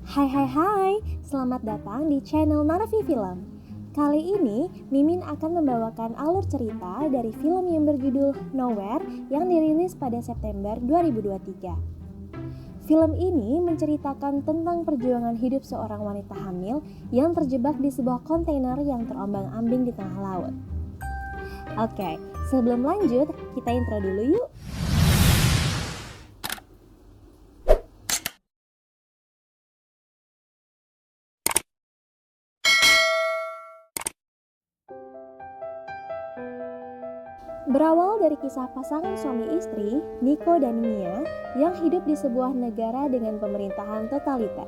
Hai hai hai, selamat datang di channel Narafi Film. Kali ini Mimin akan membawakan alur cerita dari film yang berjudul Nowhere yang dirilis pada September 2023. Film ini menceritakan tentang perjuangan hidup seorang wanita hamil yang terjebak di sebuah kontainer yang terombang-ambing di tengah laut. Oke, sebelum lanjut, kita intro dulu yuk. Berawal dari kisah pasangan suami istri, Nico dan Mia, yang hidup di sebuah negara dengan pemerintahan totaliter.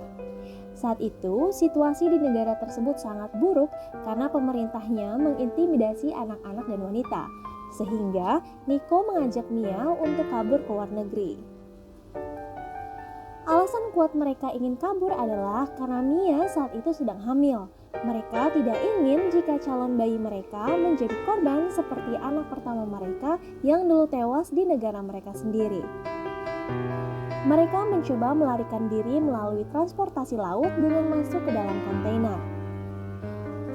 Saat itu, situasi di negara tersebut sangat buruk karena pemerintahnya mengintimidasi anak-anak dan wanita, sehingga Nico mengajak Mia untuk kabur ke luar negeri. Alasan kuat mereka ingin kabur adalah karena Mia saat itu sedang hamil. Mereka tidak ingin jika calon bayi mereka menjadi korban seperti anak pertama mereka yang dulu tewas di negara mereka sendiri. Mereka mencoba melarikan diri melalui transportasi laut dengan masuk ke dalam kontainer.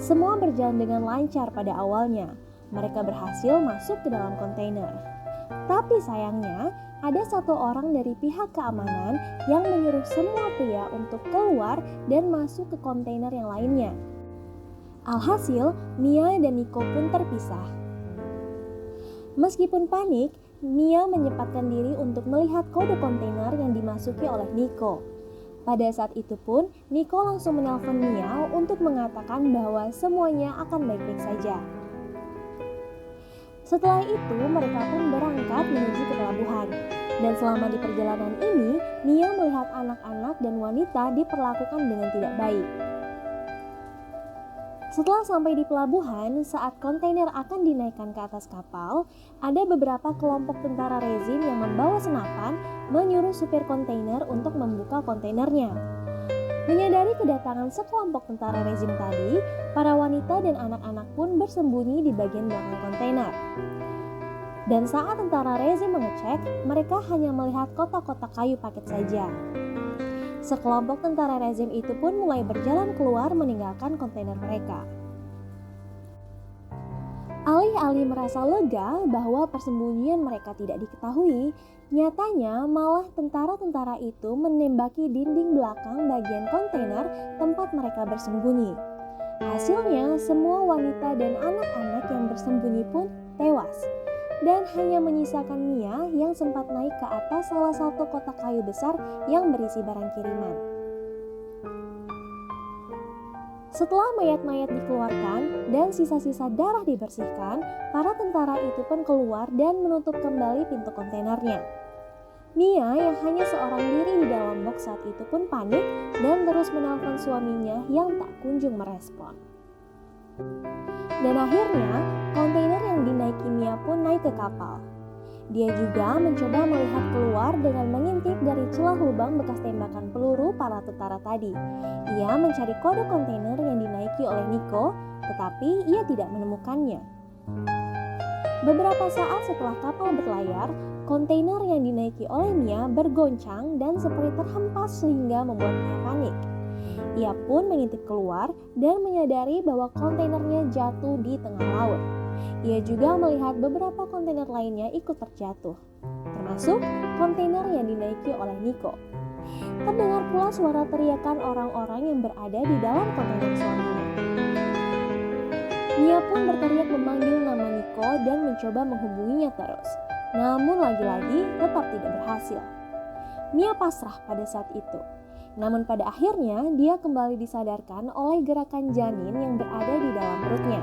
Semua berjalan dengan lancar pada awalnya. Mereka berhasil masuk ke dalam kontainer. Tapi sayangnya, ada satu orang dari pihak keamanan yang menyuruh semua pria untuk keluar dan masuk ke kontainer yang lainnya. Alhasil, Mia dan Nico pun terpisah. Meskipun panik, Mia menyempatkan diri untuk melihat kode kontainer yang dimasuki oleh Nico. Pada saat itu pun, Nico langsung menelpon Mia untuk mengatakan bahwa semuanya akan baik-baik saja. Setelah itu, mereka pun berangkat menuju ke pelabuhan. Dan selama di perjalanan ini, Mia melihat anak-anak dan wanita diperlakukan dengan tidak baik. Setelah sampai di pelabuhan, saat kontainer akan dinaikkan ke atas kapal, ada beberapa kelompok tentara rezim yang membawa senapan menyuruh supir kontainer untuk membuka kontainernya. Menyadari kedatangan sekelompok tentara rezim tadi, para wanita dan anak-anak pun bersembunyi di bagian belakang kontainer. Dan saat tentara rezim mengecek, mereka hanya melihat kotak-kotak kayu paket saja. Sekelompok tentara rezim itu pun mulai berjalan keluar meninggalkan kontainer mereka. Alih-alih merasa lega bahwa persembunyian mereka tidak diketahui, nyatanya malah tentara-tentara itu menembaki dinding belakang bagian kontainer tempat mereka bersembunyi. Hasilnya, semua wanita dan anak-anak yang bersembunyi pun tewas. Dan hanya menyisakan Mia yang sempat naik ke atas salah satu kotak kayu besar yang berisi barang kiriman. Setelah mayat-mayat dikeluarkan dan sisa-sisa darah dibersihkan, para tentara itu pun keluar dan menutup kembali pintu kontainernya. Mia yang hanya seorang diri di dalam box saat itu pun panik dan terus menelpon suaminya yang tak kunjung merespon. Dan akhirnya, kontainer yang dinaiki Mia pun naik ke kapal. Dia juga mencoba melihat keluar dengan mengintip dari celah lubang bekas tembakan peluru para tentara tadi. Ia mencari kode kontainer yang dinaiki oleh Nico, tetapi ia tidak menemukannya. Beberapa saat setelah kapal berlayar, kontainer yang dinaiki oleh Mia bergoncang dan seperti terhempas sehingga membuat Mia panik. Ia pun mengintip keluar dan menyadari bahwa kontainernya jatuh di tengah laut. Ia juga melihat beberapa kontainer lainnya ikut terjatuh, termasuk kontainer yang dinaiki oleh Nico. Terdengar pula suara teriakan orang-orang yang berada di dalam kontainer suaminya. Mia pun berteriak memanggil nama Nico dan mencoba menghubunginya terus. Namun lagi-lagi tetap tidak berhasil. Mia pasrah pada saat itu. Namun pada akhirnya dia kembali disadarkan oleh gerakan janin yang berada di dalam perutnya,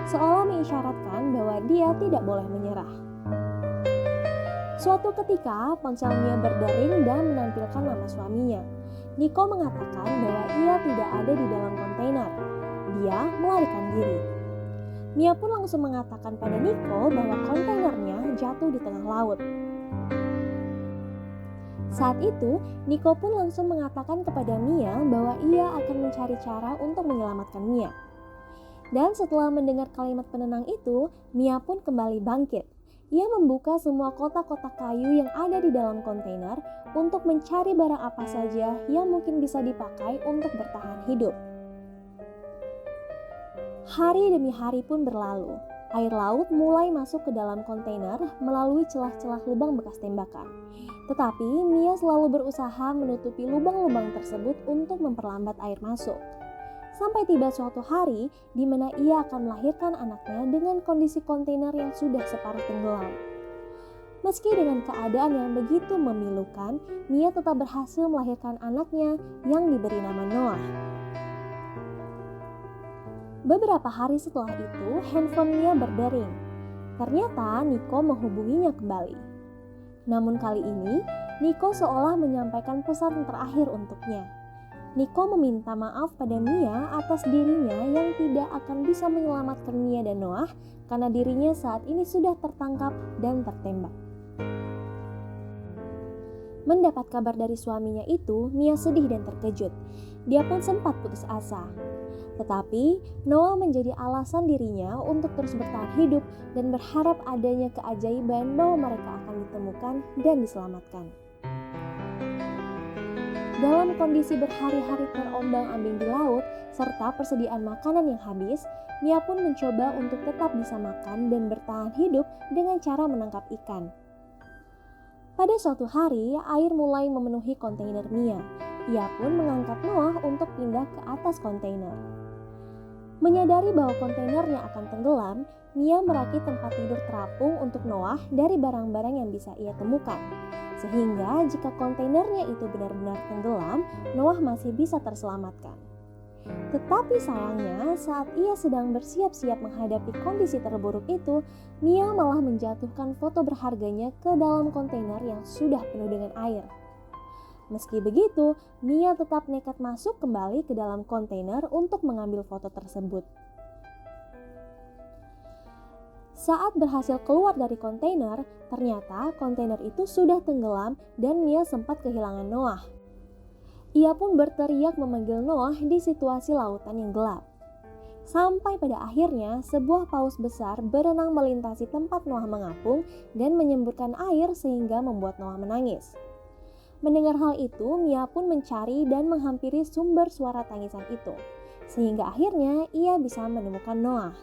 seolah mengisyaratkan bahwa dia tidak boleh menyerah. Suatu ketika ponsel Mia berdering dan menampilkan nama suaminya. Nico mengatakan bahwa ia tidak ada di dalam kontainer. Dia melarikan diri. Mia pun langsung mengatakan pada Nico bahwa kontainernya jatuh di tengah laut. Saat itu, Nico pun langsung mengatakan kepada Mia bahwa ia akan mencari cara untuk menyelamatkan Mia. Dan setelah mendengar kalimat penenang itu, Mia pun kembali bangkit. Ia membuka semua kotak-kotak kayu yang ada di dalam kontainer untuk mencari barang apa saja yang mungkin bisa dipakai untuk bertahan hidup. Hari demi hari pun berlalu. Air laut mulai masuk ke dalam kontainer melalui celah-celah lubang bekas tembakan. Tetapi Mia selalu berusaha menutupi lubang-lubang tersebut untuk memperlambat air masuk. Sampai tiba suatu hari di mana ia akan melahirkan anaknya dengan kondisi kontainer yang sudah separuh tenggelam. Meski dengan keadaan yang begitu memilukan, Mia tetap berhasil melahirkan anaknya yang diberi nama Noah. Beberapa hari setelah itu, handphone Mia berdering. Ternyata Nico menghubunginya kembali. Namun kali ini, Nico seolah menyampaikan pesan terakhir untuknya. Nico meminta maaf pada Mia atas dirinya yang tidak akan bisa menyelamatkan Mia dan Noah karena dirinya saat ini sudah tertangkap dan tertembak. Mendapat kabar dari suaminya itu, Mia sedih dan terkejut. Dia pun sempat putus asa. Tetapi Noah menjadi alasan dirinya untuk terus bertahan hidup dan berharap adanya keajaiban bahwa mereka akan ditemukan dan diselamatkan. Dalam kondisi berhari-hari terombang-ambing di laut serta persediaan makanan yang habis, Mia pun mencoba untuk tetap bisa makan dan bertahan hidup dengan cara menangkap ikan. Pada suatu hari, air mulai memenuhi kontainer Mia. Ia pun mengangkat Noah untuk pindah ke atas kontainer. Menyadari bahwa kontainernya akan tenggelam, Mia merakit tempat tidur terapung untuk Noah dari barang-barang yang bisa ia temukan. Sehingga jika kontainernya itu benar-benar tenggelam, Noah masih bisa terselamatkan. Tetapi sayangnya saat ia sedang bersiap-siap menghadapi kondisi terburuk itu, Mia malah menjatuhkan foto berharganya ke dalam kontainer yang sudah penuh dengan air. Meski begitu, Mia tetap nekat masuk kembali ke dalam kontainer untuk mengambil foto tersebut. Saat berhasil keluar dari kontainer, ternyata kontainer itu sudah tenggelam dan Mia sempat kehilangan Noah. Ia pun berteriak memanggil Noah di situasi lautan yang gelap. Sampai pada akhirnya sebuah paus besar berenang melintasi tempat Noah mengapung dan menyemburkan air sehingga membuat Noah menangis. Mendengar hal itu, Mia pun mencari dan menghampiri sumber suara tangisan itu, sehingga akhirnya ia bisa menemukan Noah.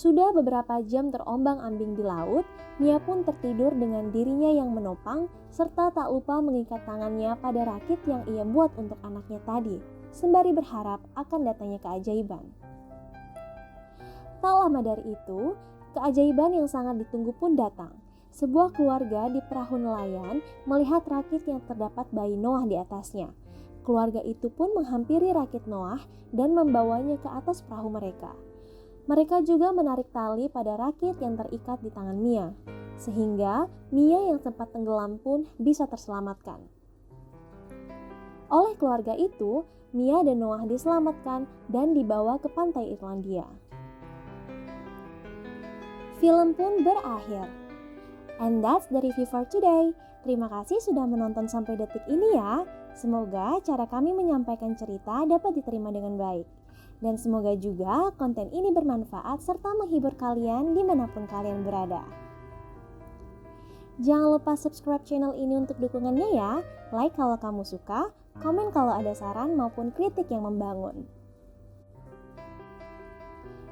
Sudah beberapa jam terombang-ambing di laut, Mia pun tertidur dengan dirinya yang menopang serta tak lupa mengikat tangannya pada rakit yang ia buat untuk anaknya tadi, sembari berharap akan datangnya keajaiban. Tak lama dari itu, keajaiban yang sangat ditunggu pun datang. Sebuah keluarga di perahu nelayan melihat rakit yang terdapat bayi Noah di atasnya. Keluarga itu pun menghampiri rakit Noah dan membawanya ke atas perahu mereka. Mereka juga menarik tali pada rakit yang terikat di tangan Mia, sehingga Mia yang sempat tenggelam pun bisa terselamatkan. Oleh keluarga itu, Mia dan Noah diselamatkan dan dibawa ke pantai Irlandia. Film pun berakhir. And that's the review for today. Terima kasih sudah menonton sampai detik ini ya. Semoga cara kami menyampaikan cerita dapat diterima dengan baik. Dan semoga juga konten ini bermanfaat serta menghibur kalian dimanapun kalian berada. Jangan lupa subscribe channel ini untuk dukungannya ya. Like kalau kamu suka, komen kalau ada saran maupun kritik yang membangun.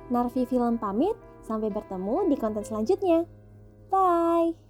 Narvi Film pamit, sampai bertemu di konten selanjutnya. Bye!